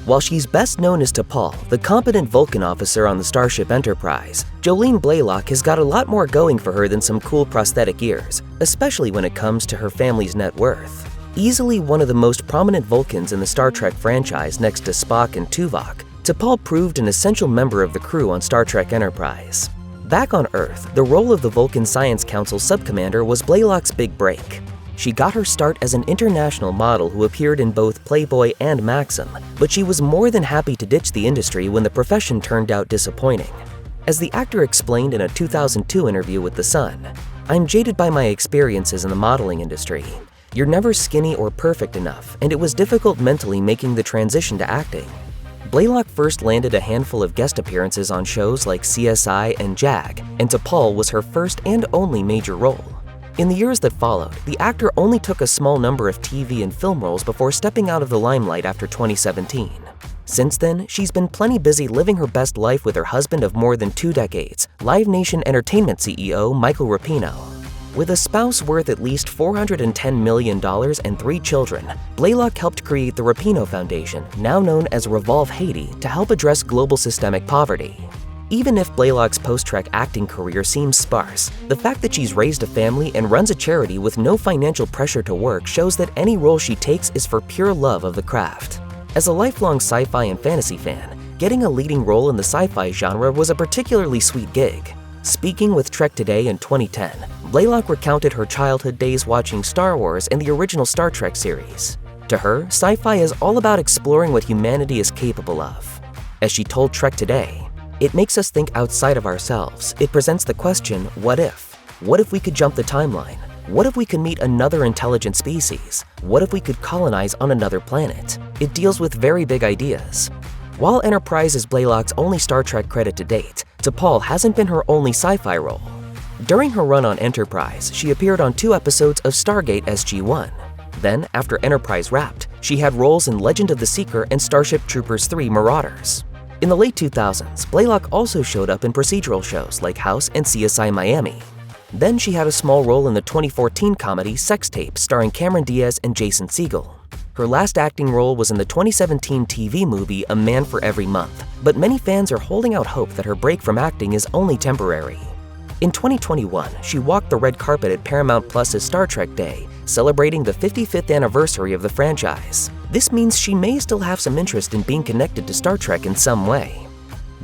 While she's best known as T'Pol, the competent Vulcan officer on the Starship Enterprise, Jolene Blalock has got a lot more going for her than some cool prosthetic ears, especially when it comes to her family's net worth. Easily one of the most prominent Vulcans in the Star Trek franchise next to Spock and Tuvok, T'Pol proved an essential member of the crew on Star Trek Enterprise. Back on Earth, the role of the Vulcan Science Council subcommander was Blalock's big break. She got her start as an international model who appeared in both Playboy and Maxim, but she was more than happy to ditch the industry when the profession turned out disappointing. As the actor explained in a 2002 interview with The Sun, "I'm jaded by my experiences in the modeling industry. You're never skinny or perfect enough, and it was difficult mentally making the transition to acting." Blalock first landed a handful of guest appearances on shows like CSI and JAG, and T'Pol was her first and only major role. In the years that followed, the actor only took a small number of TV and film roles before stepping out of the limelight after 2017. Since then, she's been plenty busy living her best life with her husband of more than 2 decades, Live Nation Entertainment CEO Michael Rapino. With a spouse worth at least $410 million and 3 children, Blalock helped create the Rapino Foundation, now known as Revolve Haiti, to help address global systemic poverty. Even if Blalock's post-Trek acting career seems sparse, the fact that she's raised a family and runs a charity with no financial pressure to work shows that any role she takes is for pure love of the craft. As a lifelong sci-fi and fantasy fan, getting a leading role in the sci-fi genre was a particularly sweet gig. Speaking with Trek Today in 2010, Blalock recounted her childhood days watching Star Wars and the original Star Trek series. To her, sci-fi is all about exploring what humanity is capable of. As she told Trek Today, "It makes us think outside of ourselves. It presents the question, what if? What if we could jump the timeline? What if we could meet another intelligent species? What if we could colonize on another planet?" It deals with very big ideas. While Enterprise is Blalock's only Star Trek credit to date, T'Pol hasn't been her only sci-fi role. During her run on Enterprise, she appeared on 2 episodes of Stargate SG-1. Then, after Enterprise wrapped, she had roles in Legend of the Seeker and Starship Troopers 3 Marauders. In the late 2000s, Blalock also showed up in procedural shows like House and CSI Miami. Then she had a small role in the 2014 comedy Sex Tape starring Cameron Diaz and Jason Segel. Her last acting role was in the 2017 TV movie A Man for Every Month, but many fans are holding out hope that her break from acting is only temporary. In 2021, she walked the red carpet at Paramount Plus's Star Trek Day, celebrating the 55th anniversary of the franchise. This means she may still have some interest in being connected to Star Trek in some way.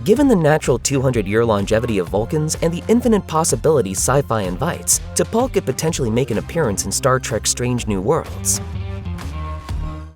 Given the natural 200-year longevity of Vulcans and the infinite possibilities sci-fi invites, T'Pol could potentially make an appearance in Star Trek Strange New Worlds.